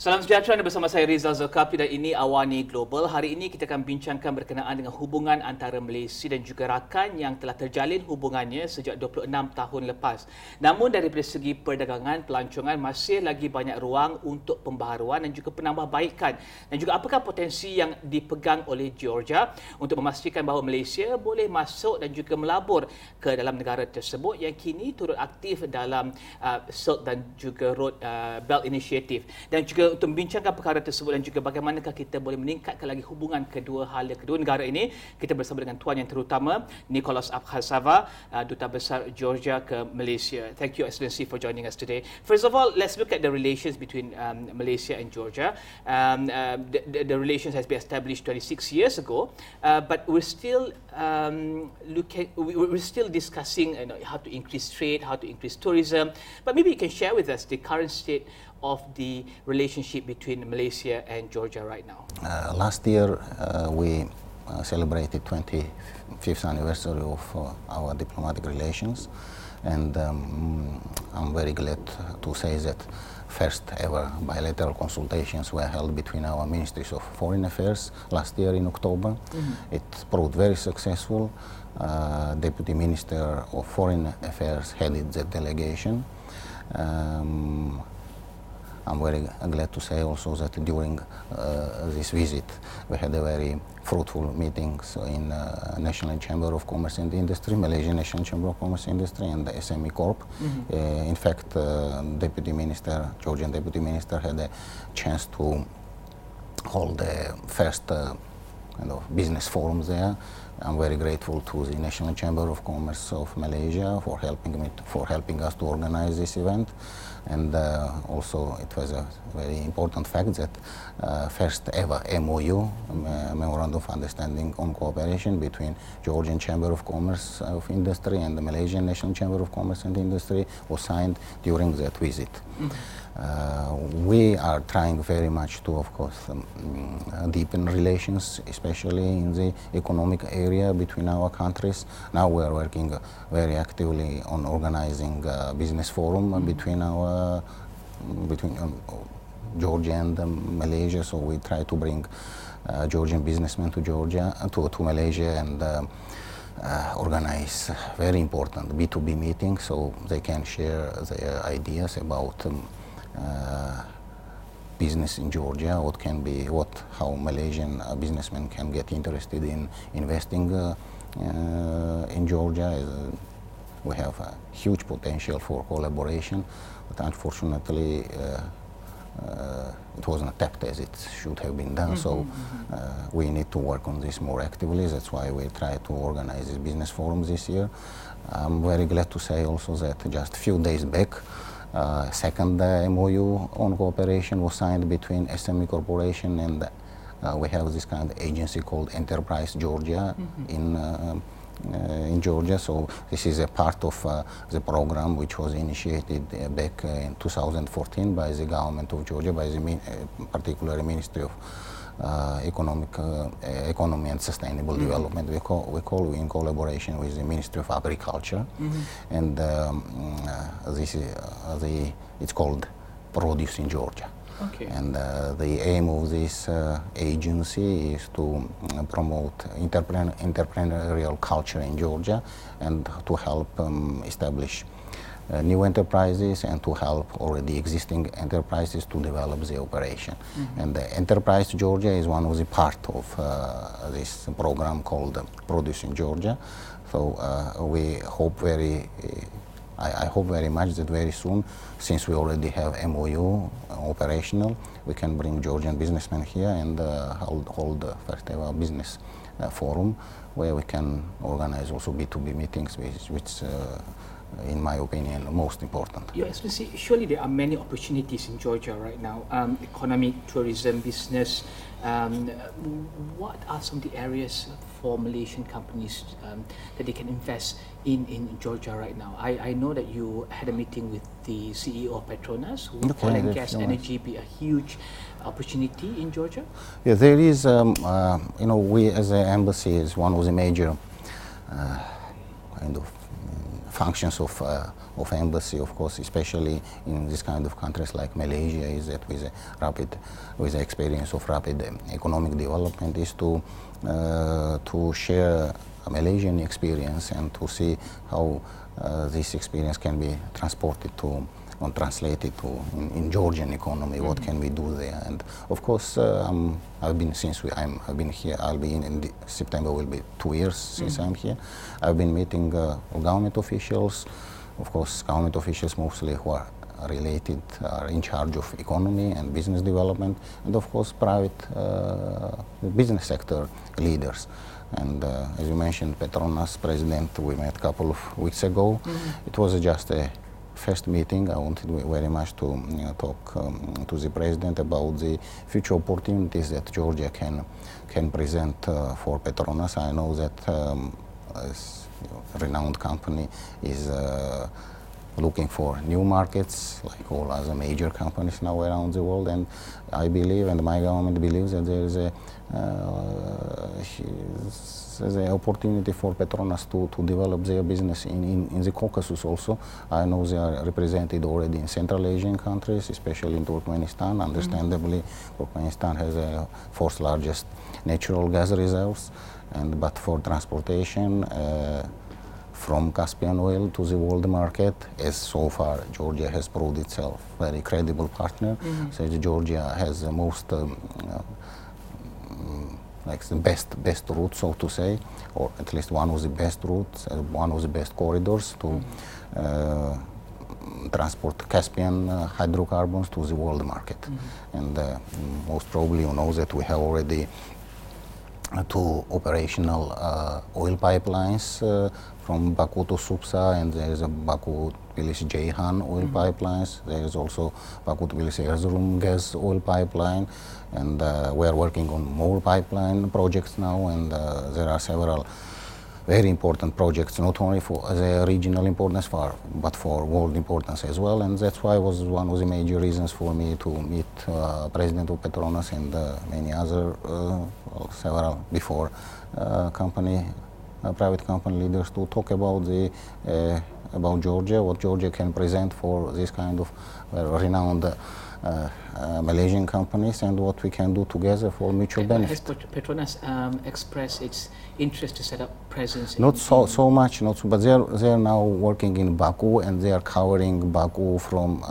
Salam sejahtera, anda bersama saya Rizal Zulkapli dan ini AWANI Global. Hari ini kita akan bincangkan berkenaan dengan hubungan antara Malaysia dan juga rakan yang telah terjalin hubungannya sejak 26 tahun lepas. Namun dari segi perdagangan, pelancongan masih lagi banyak ruang untuk pembaharuan dan juga penambahbaikan. Dan juga apakah potensi yang dipegang oleh Georgia untuk memastikan bahawa Malaysia boleh masuk dan juga melabur ke dalam negara tersebut yang kini turut aktif dalam Silk dan juga Road Belt Initiative. Dan juga untuk membincangkan perkara tersebut dan juga bagaimanakah kita boleh meningkatkan lagi hubungan kedua negara ini, kita bersama dengan tuan yang terutama Nikoloz Apkhazava, Duta Besar Georgia ke Malaysia. Thank you, Excellency, for joining us today. First of all, let's look at the relations between Malaysia and Georgia. The relations has been established 26 years ago, but we're still we're still discussing how to increase trade, how to increase tourism. But maybe you can share with us the current state of the relationship between Malaysia and Georgia right now. Last year we celebrated 25th anniversary of our diplomatic relations, and I'm very glad to say that first ever bilateral consultations were held between our ministries of foreign affairs last year in October. It proved very successful. Deputy Minister of Foreign Affairs headed the delegation. I'm very glad to say also that during this visit we had a very fruitful meetings in National Chamber of Commerce and Industry, Malaysian National Chamber of Commerce and Industry, and the SME Corp. In fact, Georgian Deputy Minister had a chance to hold the first business forums there. I'm very grateful to the National Chamber of Commerce of Malaysia for helping us to organize this event. And also it was a very important fact that first ever MOU, Memorandum of Understanding on Cooperation between Georgian Chamber of Commerce of Industry and the Malaysian National Chamber of Commerce and Industry was signed during that visit. We are trying very much to, of course, deepen relations, especially in the economic area between our countries. Now we are working very actively on organizing a business forum between Georgia and Malaysia. So we try to bring Georgian businessmen to Malaysia and organize very important B2B meetings so they can share their ideas about business in Georgia, how Malaysian businessmen can get interested in investing in Georgia. We have a huge potential for collaboration, but unfortunately it wasn't tapped as it should have been done. So we need to work on this more actively. That's why we try to organize this business forum this year. I'm very glad to say also that just a few days back, second MOU on cooperation was signed between SME Corporation and we have this kind of agency called Enterprise Georgia in Georgia. So this is a part of the program which was initiated back in 2014 by the government of Georgia, by the particularly Ministry of Economy and Sustainable Development. We call in collaboration with the Ministry of Agriculture, and this is it's called Produce in Georgia. Okay. And the aim of this agency is to promote entrepreneurial culture in Georgia and to help establish new enterprises and to help already existing enterprises to develop the operation. And the Enterprise Georgia is one of the part of this program called Produce in Georgia. So we hope I hope very much that very soon, since we already have MOU operational, we can bring Georgian businessmen here and hold the first ever business forum where we can organize also B2B meetings, which in my opinion, most important. Your Excellency, surely there are many opportunities in Georgia right now, economic, tourism, business. What are some of the areas for Malaysian companies that they can invest in Georgia right now? I know that you had a meeting with the CEO of Petronas, who oil and gas energy be a huge opportunity in Georgia? Yeah, there is, we as an embassy is one of the major kind of functions of embassy, of course, especially in this kind of countries like Malaysia, is that with the experience of rapid economic development, is to share a Malaysian experience and to see how this experience can be transported to or translated to in Georgian economy. What can we do there? And of course, I've been I've been here. I'll be in September. Will be 2 years since I'm here. I've been meeting government officials. Of course, government officials mostly who are related, are in charge of economy and business development, and of course, private business sector leaders. And as you mentioned, Petronas president, we met a couple of weeks ago. It was just a first meeting. I wanted very much to talk to the president about the future opportunities that Georgia can present for Petronas. I know that this renowned company is looking for new markets, like all other major companies now around the world, and I believe, and my government believes, that there is an opportunity for Petronas to develop their business in the Caucasus also. I know they are represented already in Central Asian countries, especially in Turkmenistan. Understandably, Turkmenistan has the fourth largest natural gas reserves, but for transportation from Caspian oil to the world market, as so far Georgia has proved itself a very credible partner. So Georgia has the most like the best route, so to say, or at least one of the best routes, one of the best corridors to transport Caspian hydrocarbons to the world market. And most probably you know that we have already 2 operational oil pipelines from Baku to Supsa, and there is a Baku-Tbilisi-Ceyhan oil pipelines. There is also Baku-Tbilisi-Erzurum gas oil pipeline, and we are working on more pipeline projects now, and there are several very important projects, not only for the regional importance, but for world importance as well. And that's why it was one of the major reasons for me to meet President of Petronas and many other, several before private company leaders, to talk about about Georgia, what Georgia can present for this kind of renowned Malaysian companies, and what we can do together for mutual benefit. Has Petronas expressed its interest to set up presence? Not so much, but they are now working in Baku, and they are covering Baku from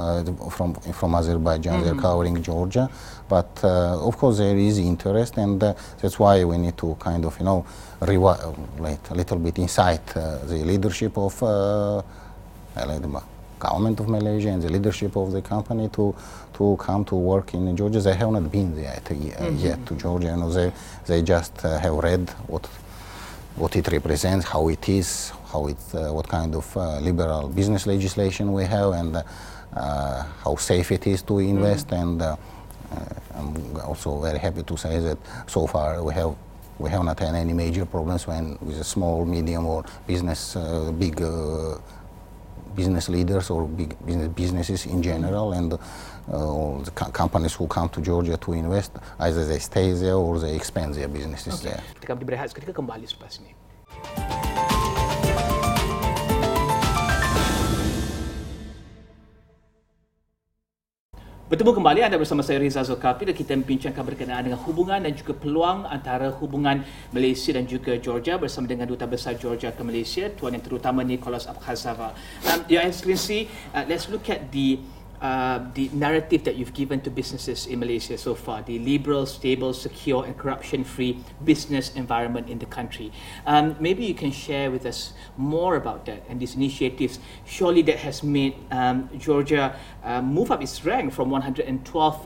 Azerbaijan. They are covering Georgia, but of course there is interest, and that's why we need to kind of like a little bit incite the leadership of the government of Malaysia and the leadership of the company to come to work in Georgia. They have not been there yet to Georgia. You know, they just have read what it represents, how it is, what kind of liberal business legislation we have, and how safe it is to invest. And I'm also very happy to say that so far we have not had any major problems with a small, medium, or big business leaders or big businesses in general, and all the companies who come to Georgia to invest, either they stay there or they expand their businesses there. Kita akan berehat seketika, kembali selepas ini. Bertemu kembali, anda bersama saya Rizal Zulkapli, dan kita membincangkan berkenaan dengan hubungan dan juga peluang antara hubungan Malaysia dan juga Georgia bersama dengan Duta Besar Georgia ke Malaysia, Tuan Yang Terutama Nikoloz Apkhazava. Your Excellency, let's look at the narrative that you've given to businesses in Malaysia so far, the liberal, stable, secure and corruption-free business environment in the country. Maybe you can share with us more about that and these initiatives. Surely that has made Georgia move up its rank from 112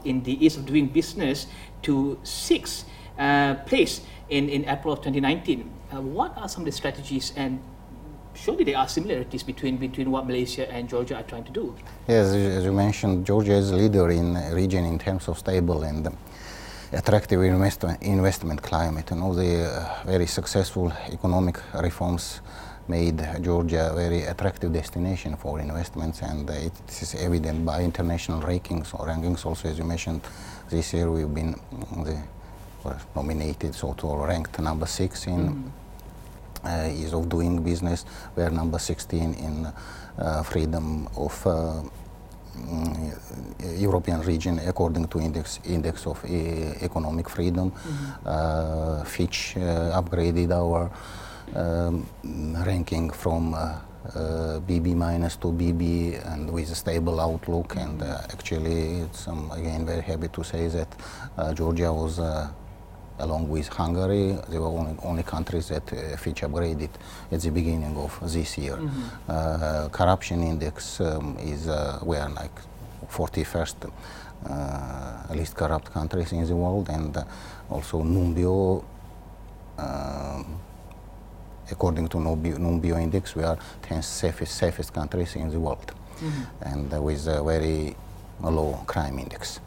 in the ease of doing business to 6th place in April of 2019. What are some of the strategies, and surely there are similarities between what Malaysia and Georgia are trying to do? Yes, as you mentioned, Georgia is a leader in the region in terms of stable and attractive investment climate. And all the very successful economic reforms made Georgia a very attractive destination for investments, and it is evident by international rankings. Also, as you mentioned, this year we've been nominated, so to ranked number 6 ease of doing business. We are number 16 in freedom of European region according to index of economic freedom. Fitch upgraded our ranking from BB minus to BB, and with a stable outlook. And actually, it's again very happy to say that Georgia was, along with Hungary, they were only countries that Fitch upgraded at the beginning of this year. Corruption index is, we are like 41st least corrupt countries in the world, and also Numbeo, according to Numbeo index, we are 10th safest countries in the world, and with a very low crime index.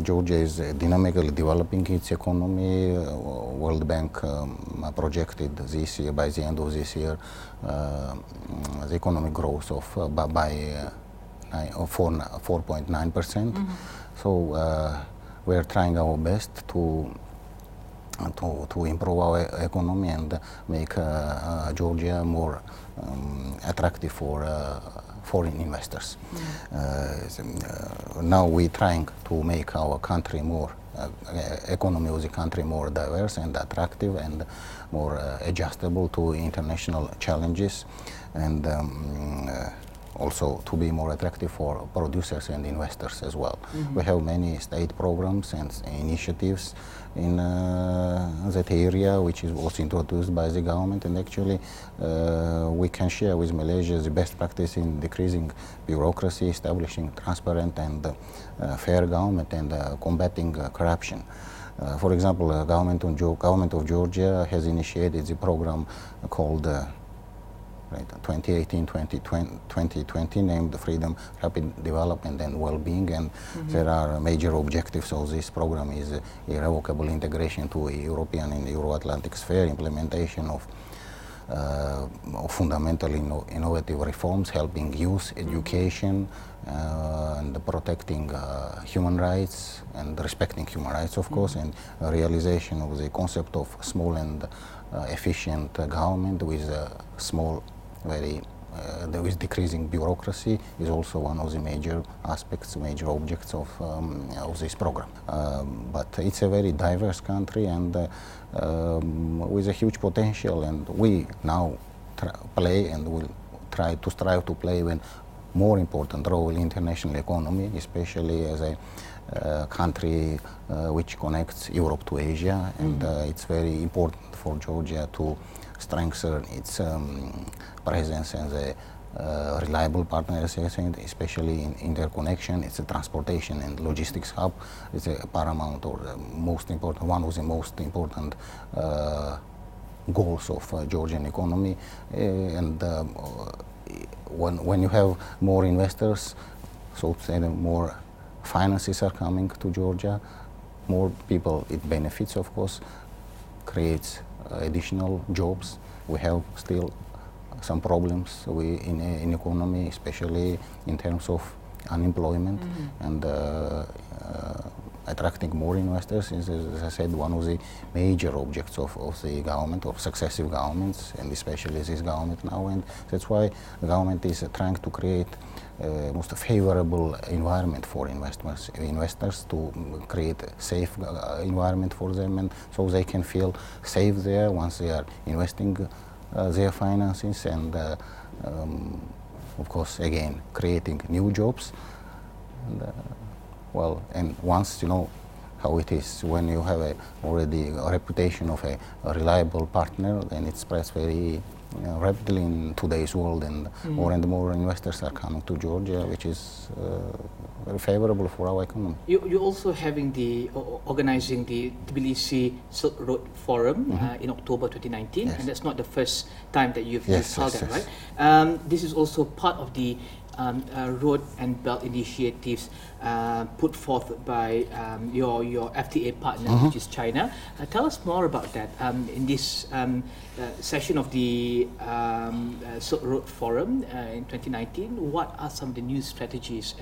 Georgia is dynamically developing its economy. World Bank projected this year, by the end of this year, the economic growth of by 4.9%. So we are trying our best to improve our economy and make Georgia more attractive for foreign investors. Now we're trying to make our country more, economy of the country more diverse and attractive and more adjustable to international challenges, and also to be more attractive for producers and investors as well. We have many state programs and initiatives in that area, which was introduced by the government, and actually we can share with Malaysia the best practice in decreasing bureaucracy, establishing transparent and fair government, and combating corruption. For example, government of Georgia has initiated the program called 2018-2020, named Freedom, Rapid Development and Well-being, and there are major objectives of this program is irrevocable integration to European and Euro-Atlantic sphere, implementation of fundamental innovative reforms, helping youth education, and protecting human rights and respecting human rights, of course, and realization of the concept of small and efficient government with small, with decreasing bureaucracy is also one of the major aspects, major objects of this program. But it's a very diverse country and with a huge potential, and we now play and will strive to play an more important role in international economy, especially as a country which connects Europe to Asia, and it's very important for Georgia to strengthen its presence as a reliable partner, especially in interconnection. It's a transportation and logistics hub. It's a paramount, or the most important, one of the most important goals of Georgian economy. And when you have more investors, so to say, more finances are coming to Georgia, more people it benefits, of course, creates additional jobs. We have still some problems in economy, especially in terms of unemployment, and attracting more investors is, as I said, one of the major objects of the government, of successive governments, and especially this government now. And that's why the government is trying to create most favorable environment for investors to create a safe environment for them, and so they can feel safe there once they are investing their finances, and of course, again, creating new jobs. And, well, and once you know how it is, when you have already a reputation of a reliable partner, then it spreads very rapidly in today's world, and more investors are coming to Georgia, which is very favorable for our economy. You're also having organizing the Tbilisi Silk Road Forum in October 2019, and that's not the first time that you've held that, right? This is also part of the road and belt initiatives put forth by your FTA partner, which is China. Tell us more about that. In this session of the Silk Road Forum in 2019, what are some of the new strategies,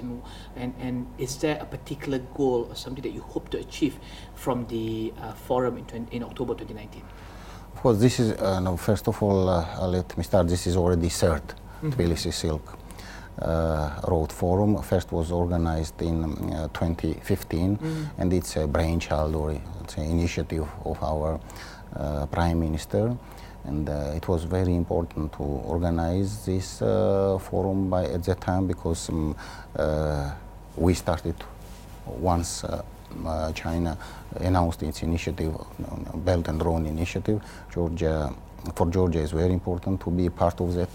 and is there a particular goal or something that you hope to achieve from the forum in October 2019? Of course, this is, no, first of all, let me start, this is already third Tbilisi Silk Road Forum. First was organized in 2015, and it's a brainchild, or it's an initiative of our Prime Minister. And it was very important to organize this forum at that time, because we started once China announced its initiative, Belt and Road Initiative. For Georgia, it's very important to be part of that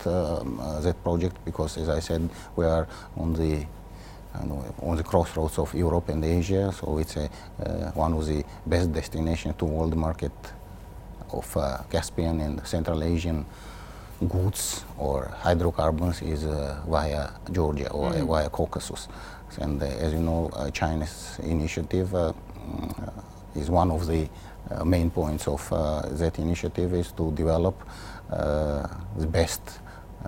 project, because, as I said, we are on the crossroads of Europe and Asia. So it's one of the best destinations to world market of Caspian and Central Asian goods or hydrocarbons is via Georgia or via Caucasus. And as you know, China's initiative is one of the main points of that initiative is to develop the best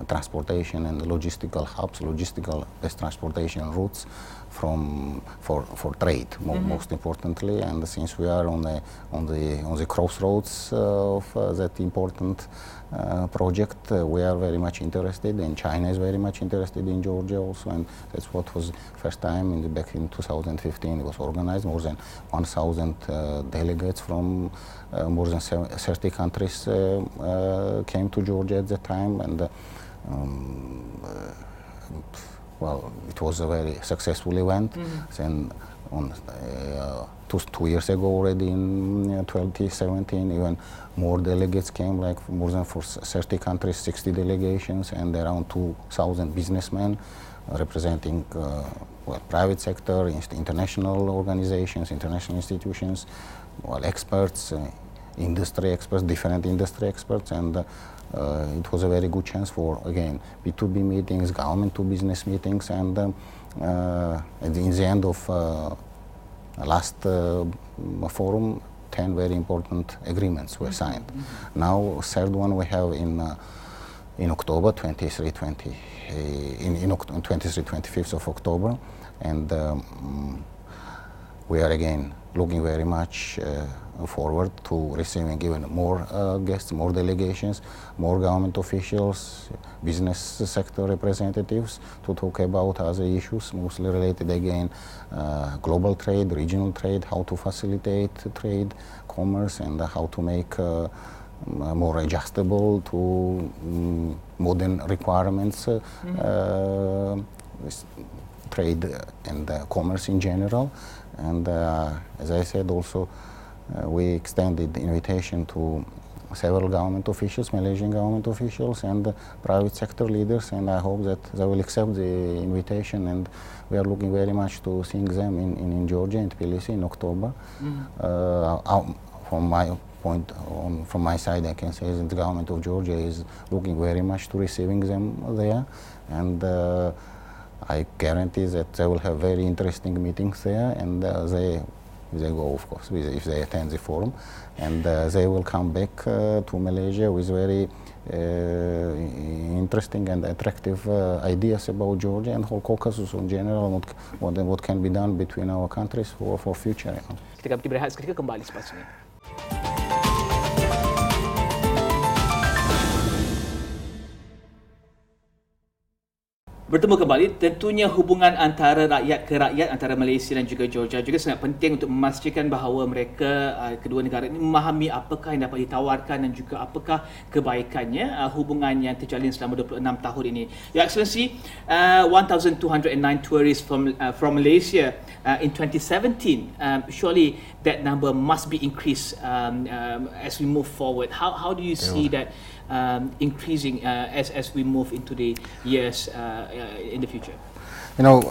transportation and logistical hubs, best transportation routes for trade, most importantly. And since we are on the crossroads of that important project, we are very much interested, and China is very much interested in Georgia also. And that's what was first time back in 2015. It was organized. More than 1,000 delegates from more than 30 countries came to Georgia at that time, and well, it was a very successful event. Then on 2 years ago already, in 2017, even more delegates came, like more than 30 countries, 60 delegations, and around 2,000 businessmen representing well, private sector, international organizations, international institutions, well, experts, industry experts, different industry experts, and it was a very good chance for, again, B2B meetings, government to business meetings, and in the end of last forum, 10 very important agreements were signed. Now, third one we have in October, 25th of October, and we are again looking very much forward to receiving even more guests, more delegations, more government officials, business sector representatives to talk about other issues, mostly related again global trade, regional trade, how to facilitate trade, commerce, and how to make more adjustable to modern requirements, trade and commerce in general. And as I said, also we extended the invitation to several government officials, Malaysian government officials, and private sector leaders, and I hope that they will accept the invitation, and we are looking very much to seeing them in Georgia, in Tbilisi, in October. From my side, I can say that the government of Georgia is looking very much to receiving them there, and I guarantee that they will have very interesting meetings there, and they go, of course, if they attend the forum, and they will come back to Malaysia with very interesting and attractive ideas about Georgia and whole Caucasus in general, what can be done between our countries for future. You know. Kita akan berehat seketika, kembali selepas ini. Bertemu kembali, tentunya hubungan antara rakyat ke rakyat, antara Malaysia dan juga Georgia juga sangat penting untuk memastikan bahawa mereka, kedua negara ini memahami apakah yang dapat ditawarkan dan juga apakah kebaikannya hubungan yang terjalin selama 26 tahun ini. Your Excellency, 1,209 tourists from Malaysia in 2017, surely that number must be increased as we move forward. How do you see that increasing as we move into the years in the future? You know,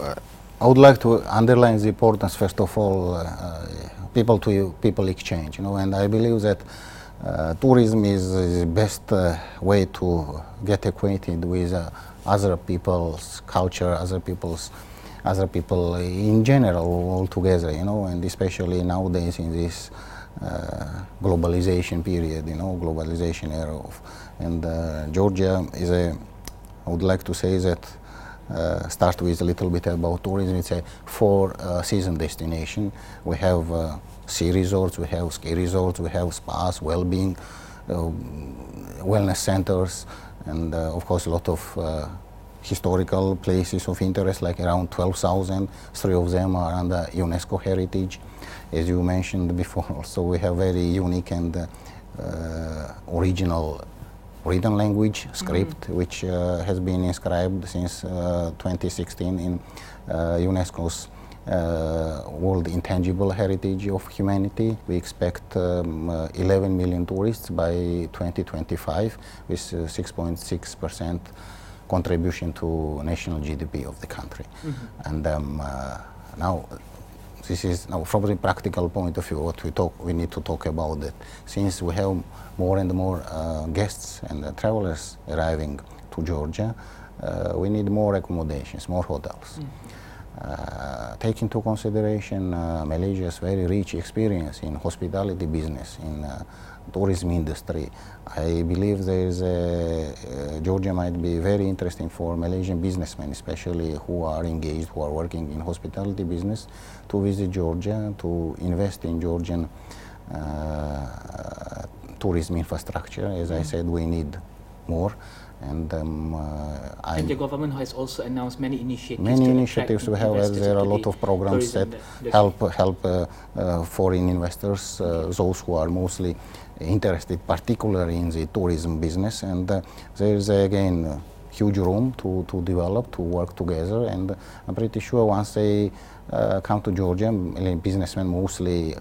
I would like to underline the importance, first of all, people to people exchange, you know, and I believe that tourism is the best way to get acquainted with other people's culture, other people in general, all together, you know, and especially nowadays in this globalization period, you know, globalization era and Georgia is I would like to say that start with a little bit about tourism. It's a four-season destination. We have sea resorts, we have ski resorts, we have spas, well-being wellness centers, and of course a lot of historical places of interest, like around 12,000. 3 of them are under UNESCO heritage. As you mentioned before, also we have very unique and original written language script, which has been inscribed since 2016 in UNESCO's World Intangible Heritage of Humanity. We expect 11 million tourists by 2025, with 6.6% contribution to national GDP of the country. And now, this is now from the practical point of view. What we need to talk about that, since we have more and more guests and travelers arriving to Georgia, we need more accommodations, more hotels. Take into consideration Malaysia's very rich experience in hospitality business, in tourism industry. I believe Georgia might be very interesting for Malaysian businessmen, especially who are engaged, who are working in hospitality business, to visit Georgia, to invest in Georgian tourism infrastructure. As I said, we need more. And the government has also announced many initiatives. Many initiatives we have. There are a lot of programs that help foreign investors, those who are mostly interested, particularly in the tourism business. And there is again huge room to develop, to work together. And I'm pretty sure once they come to Georgia, businessmen mostly,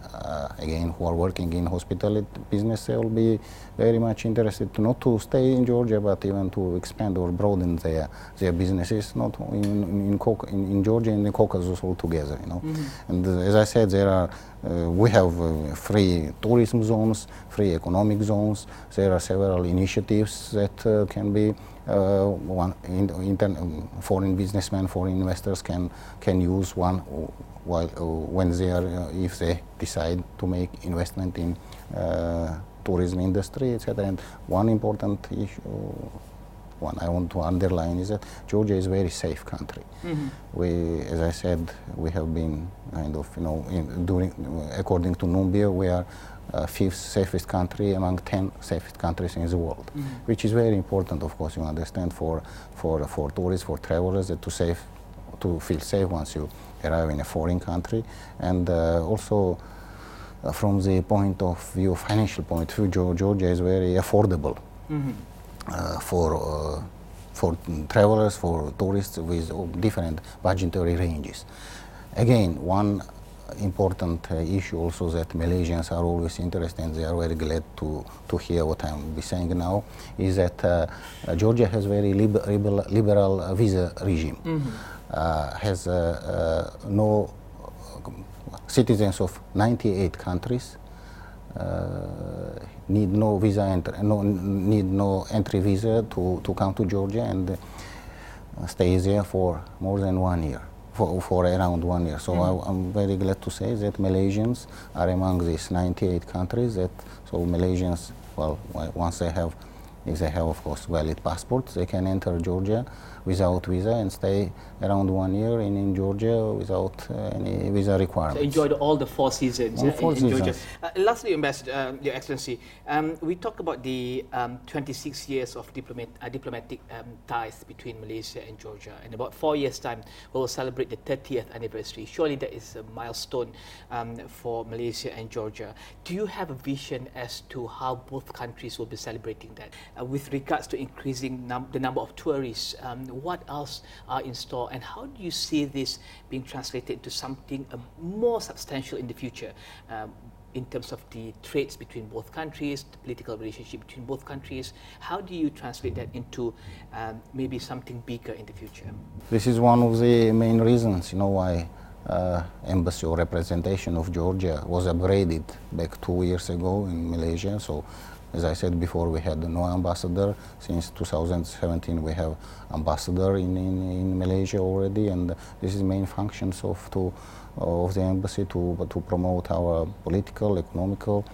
again, who are working in hospitality business, they will be very much interested not to stay in Georgia, but even to expand or broaden their businesses, not in Georgia, in the Caucasus altogether. And as I said, we have free tourism zones, free economic zones. There are several initiatives that can be foreign businessmen, foreign investors can use when they are, if they decide to make investment in tourism industry, etc. And one important issue, one I want to underline, is that Georgia is a very safe country. As I said, we have been kind of, according to Numbia, we are 5th safest country among 10 safest countries in the world, which is very important, of course, you understand, for tourists, for travelers, to feel safe once you arrive in a foreign country. And also from the point of view, financial point of view, Georgia is very affordable for travelers, for tourists with different budgetary ranges. Again, one important issue also that Malaysians are always interested in, they are very glad to hear what I will be saying now, is that Georgia has very liberal visa regime. Has no citizens of 98 countries need no visa need no entry visa to come to Georgia and stay there for more than 1 year. For around 1 year. So I'm very glad to say that Malaysians are among these 98 countries so Malaysians, well, once they have, if they have, of course, valid passports, they can enter Georgia without visa and stay around 1 year in Georgia without any visa requirements. So enjoy all the 4 seasons in Georgia. Lastly, Ambassador, Your Excellency, we talk about the 26 years of diplomatic ties between Malaysia and Georgia. In about 4 years' time, we will celebrate the 30th anniversary. Surely that is a milestone for Malaysia and Georgia. Do you have a vision as to how both countries will be celebrating that? With regards to increasing the number of tourists, what else are in store, and how do you see this being translated to something more substantial in the future in terms of the trades between both countries, the political relationship between both countries? How do you translate that into maybe something bigger in the future? This is one of the main reasons, why embassy or representation of Georgia was upgraded back 2 years ago in Malaysia. So, as I said before, we had no ambassador. Since 2017, we have ambassador in Malaysia already, and this is the main functions of the embassy to promote our political, economical,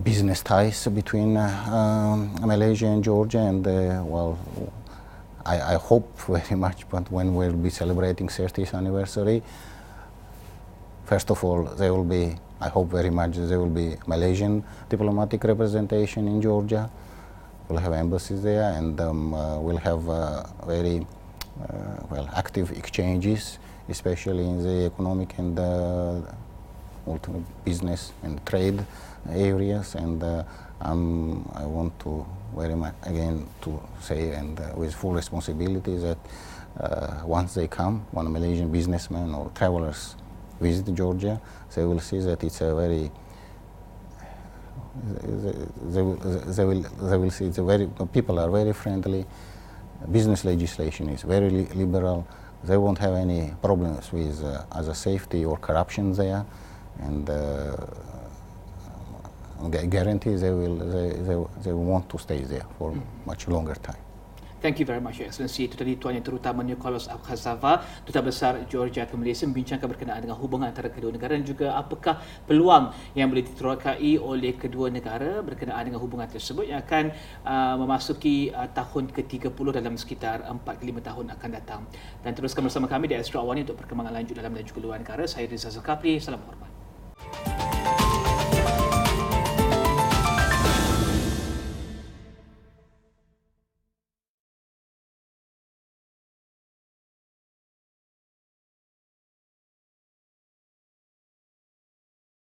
business ties between Malaysia and Georgia. And well, I hope very much, but when we'll be celebrating 30th anniversary, first of all, there will be I hope very much there will be Malaysian diplomatic representation in Georgia. We'll have embassies there, and we'll have very active exchanges, especially in the economic and business and trade areas. And I want to very much again to say, and with full responsibility, that once they come, when Malaysian businessmen or travelers visit Georgia, they will see that it's a very they will see it's a very people are very friendly. Business legislation is very liberal. They won't have any problems with other safety or corruption there, and I guarantee they will want to stay there for much longer time. Thank you very much, Your Excellency. Itu tadi Tuan Yang Terutama Nikoloz Apkhazava, Duta Besar Georgia ke Malaysia, membincangkan berkenaan dengan hubungan antara kedua negara dan juga apakah peluang yang boleh diterokai oleh kedua negara berkenaan dengan hubungan tersebut yang akan memasuki tahun ke-30 dalam sekitar 4-5 tahun akan datang. Dan teruskan bersama kami di Astro AWANI untuk perkembangan lanjut dalam dan juga luar negara. Saya Rizal Zulkapli. Salam hormat.